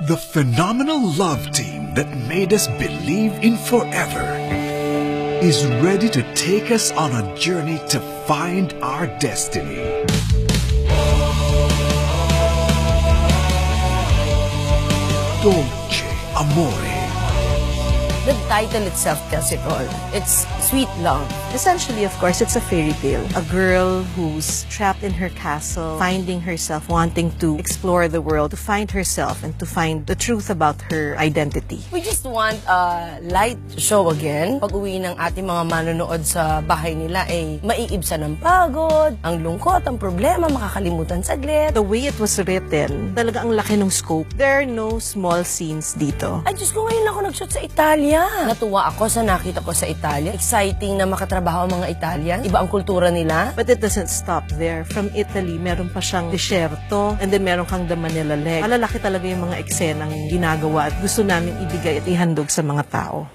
The phenomenal love team that made us believe in forever is ready to take us on a journey to find our destiny. Dolce Amore. The title itself tells it all. It's sweet love. Essentially, of course, it's a fairy tale. A girl who's trapped in her castle, finding herself, wanting to explore the world, to find herself and to find the truth about her identity. We just want a light show again. Pag uwi ng ating mga manonood sa bahay nila ay maiibsan ng pagod, ang lungkot, ang problema, makakalimutan saglit. The way it was written, talaga ang laki ng scope. There are no small scenes dito. Ay, Diyos ko, ngayon ako nag-shoot sa Italia. Natuwa ako sa nakita ko sa Italia. Exciting na makatrabaho ang mga Italian. Iba ang kultura nila. But it doesn't stop there. From Italy, meron pa siyang desierto, and then meron kang the Manila Leg. Malalaki talaga yung mga eksenang ginagawa at gusto namin ibigay at ihandog sa mga tao.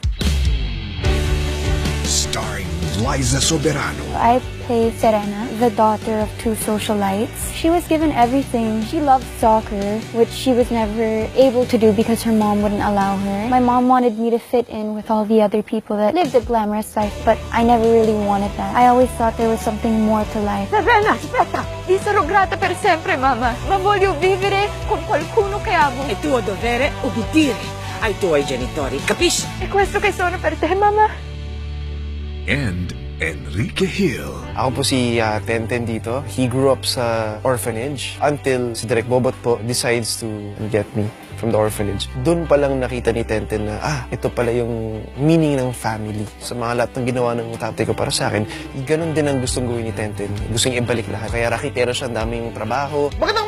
Starring Liza Soberano. I play Serena, the daughter of two socialites. She was given everything. She loved soccer, which she was never able to do because her mom wouldn't allow her. My mom wanted me to fit in with all the other people that lived a glamorous life, but I never really wanted that. I always thought there was something more to life. Serena, aspetta! Vi sarò grata per sempre, mamma. Ma voglio vivere con qualcuno che amo. È tuo dovere obbedire ai tuoi genitori, capisci? E questo che sono per te, mamma? And Enrique Hill. Ako po si Tenten dito. He grew up sa orphanage until si Direk Bobot po decides to get me from the orphanage. Doon pa lang nakita ni Tenten na, ito pala yung meaning ng family. Sa mga lahat ng ginawa ng tatay ko para sa akin, ganun din ang gustong gawin ni Tenten. Gusto niya ibalik lahat. Kaya rakitero siya, ang daming trabaho. Magandang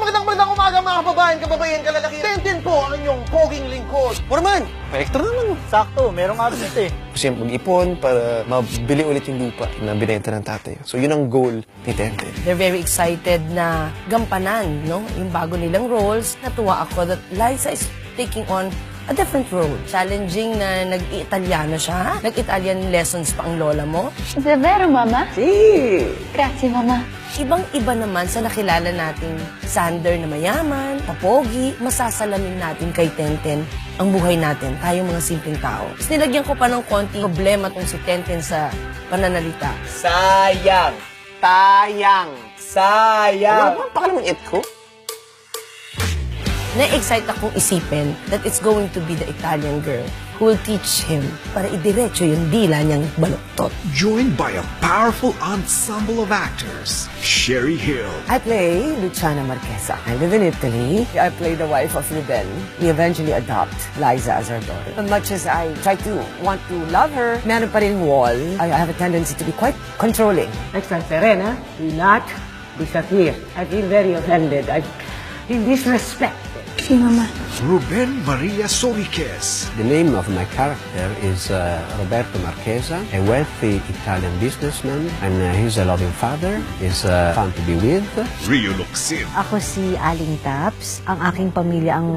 umaga mga kababayan, kalalaki. Tenten po ang inyong poging lingkod. Foreman! May extra naman. Sakto, merong absent eh. Gusto niya mag-ipon para mabili ulit yung lupa na binenta ng tatay. So yun ang goal ni Tenten. They're very excited na gampanan, no? Yung bago nilang roles. Natuwa ako that Liza is taking on a different role. Challenging na nag-Italiano siya. Nag-Italian lessons pa ang lola mo. Davvero, Mama? Sì! Grazie, Mama. Ibang-iba naman sa nakilala nating Sander na mayaman, papogi, masasalamin natin kay Tenten ang buhay natin, tayong mga simpleng tao. Tapos nilagyan ko pa ng konting problema tong si Tenten sa pananalita. Sayang! Tayang! Sayang! Wala pa pakalaman it ko. Na-excite akong isipin that it's going to be the Italian girl who will teach him para idiretso yung dila niyang baluktot. Joined by a powerful ensemble of actors. Sherry Hill. I play Luciana Marquesa. I live in Italy. I play the wife of Rubén. We eventually adopt Liza as our daughter. As much as I try to want to love her, meron pa rin wall. I have a tendency to be quite controlling. Next time, Serena, do not disappear. I feel very offended. I feel disrespected. Si Mama. Ruben Maria Soriques. The name of my character is Roberto Marchesa, a wealthy Italian businessman, and he's a loving father. He's fun to be with. Rio Luxin. Ako si Aling Taps. Ang aking pamilya ang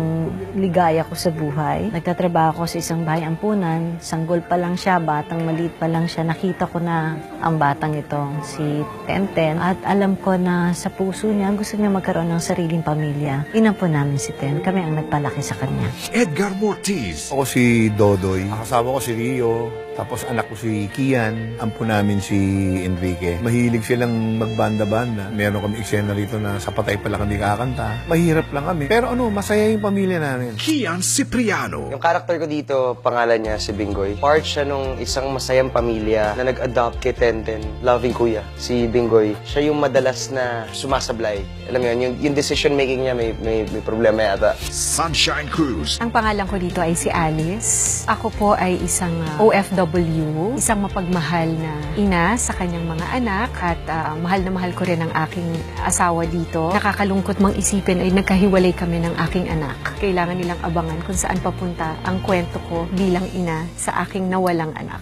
ligaya ko sa buhay. Nagtatrabaho ko sa isang bahay ampunan. Sanggol pa lang siya, batang maliit pa lang siya. Nakita ko na ang batang itong si Tenten. At alam ko na sa puso niya, gusto niya magkaroon ng sariling pamilya. Inampun namin si Tenten. Kami ang nagpalaki sa kanya. Edgar Mortiz. Ako si Dodoy. Kasama ko si Rio. Tapos anak ko si Kian. Ampo namin si Enrique. Mahilig silang magbanda-banda. Meron kami eksena rito na sa patay pala kami kakanta. Mahirap lang kami. Pero masaya yung pamilya namin. Kian Cipriano. Yung character ko dito, pangalan niya si Bingoy. Part siya nung isang masayang pamilya na nag-adopt kay Tenten. Loving kuya, si Bingoy. Siya yung madalas na sumasablay. Alam mo yun, yung decision making niya may problema yata. Sunshine Cruz. Ang pangalan ko dito ay si Alice. Ako po ay isang OFW, isang mapagmahal na ina sa kanyang mga anak at mahal na mahal ko rin ang aking asawa dito. Nakakalungkot mang isipin ay nagkahiwalay kami ng aking anak. Kailangan nilang abangan kung saan papunta ang kwento ko bilang ina sa aking nawalang anak.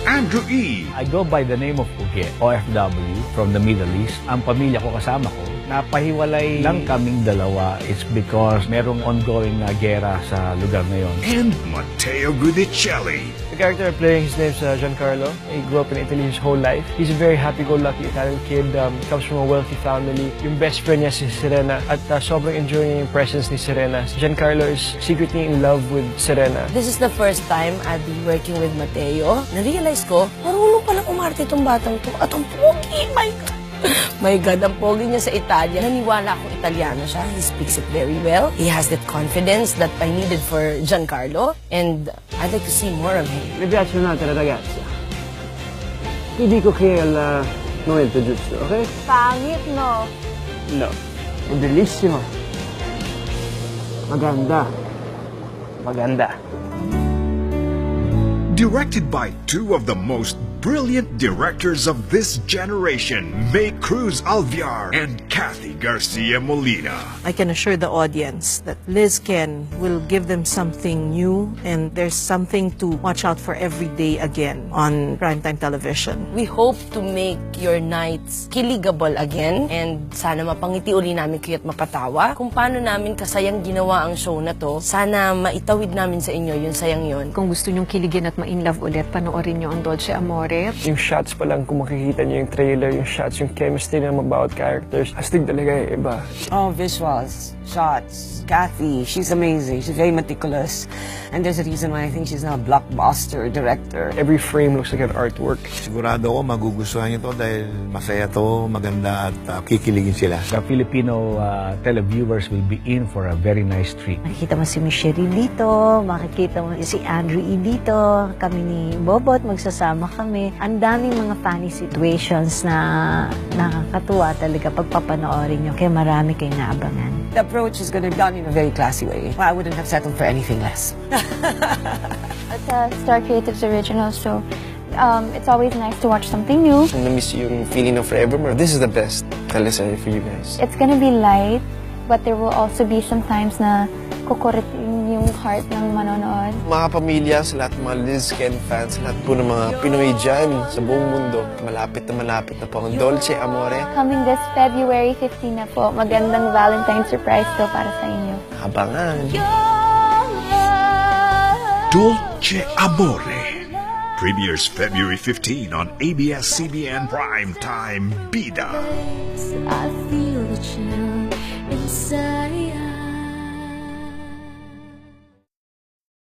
Andrew E. I go by the name of Uge, OFW from the Middle East. Ang pamilya ko kasama ko, Napahiwalay lang kaming dalawa. It's because merong ongoing na gera sa lugar na yon. And Matteo Guidicelli. The character I'm playing, his name's Giancarlo. He grew up in Italy his whole life. He's a very happy-go-lucky Italian kid. Comes from a wealthy family. Yung best friend niya si Serena. At sobrang enjoying yung presence ni Serena. Giancarlo is secretly in love with Serena. This is the first time I'll be working with Matteo. Na-realize ko, marunong palang umarte itong batang to. At ang pogi, my God! My God, ang pogi niya sa Italia. Naniwala akong Italiano siya. He speaks it very well. He has that confidence that I needed for Giancarlo. And I'd like to see more of him. Mi piacciono altre ragazze. Ti dico che è il momento giusto, ok? Pangit, no? No. È bellissimo. Maganda. Maganda. Directed by two of the most brilliant directors of this generation, May Cruz Alviar and Kathy Garcia Molina. I can assure the audience that Liz Ken will give them something new, and there's something to watch out for every day again on primetime television. We hope to make your nights kiligable again, and sana mapangiti uli namin kayo at mapatawa. Kung paano namin kasayang ginawa ang show na to, sana maitawid namin sa inyo yung sayang yon. Kung gusto nyong kiligin at ma-inlove ulit, panoorin nyo ang Dolce Amore. Yung shots pa lang, kung makikita niyo yung trailer, yung shots, yung chemistry ng bawat characters, astig talaga eh, iba. Oh, visuals, shots, Kathy, she's amazing. She's very meticulous. And there's a reason why I think she's now a blockbuster director. Every frame looks like an artwork. Sigurado ako magugustuhan niyo to dahil masaya to, maganda at kikiligin sila. The Filipino televiewers will be in for a very nice treat. Makikita mo si Michelle dito, makikita mo si Andrew E. dito, kami ni Bobot, magsasama kami. Ang daming mga funny situations na nakakatuwa talaga pagpapanoorin nyo, kaya marami kayong naabangan. The approach is going to be done in a very classy way. Well, I wouldn't have settled for anything less. It's a Star Creatives original, so it's always nice to watch something new. Na-miss yung feeling of Forevermore. This is the best teleserye for you guys. It's gonna be light, but there will also be some times na kukuritin yung heart ng manonood. Mga pamilya, sa lahat ng mga Liz Ken fans, sa lahat po ng mga Pinoy dyan sa buong mundo, malapit na po ang Dolce Amore. Coming this February 15 na po, magandang Valentine's surprise to para sa inyo. Abangan! Dolce Amore premieres February 15 on ABS-CBN Primetime Bida. I feel the chill inside.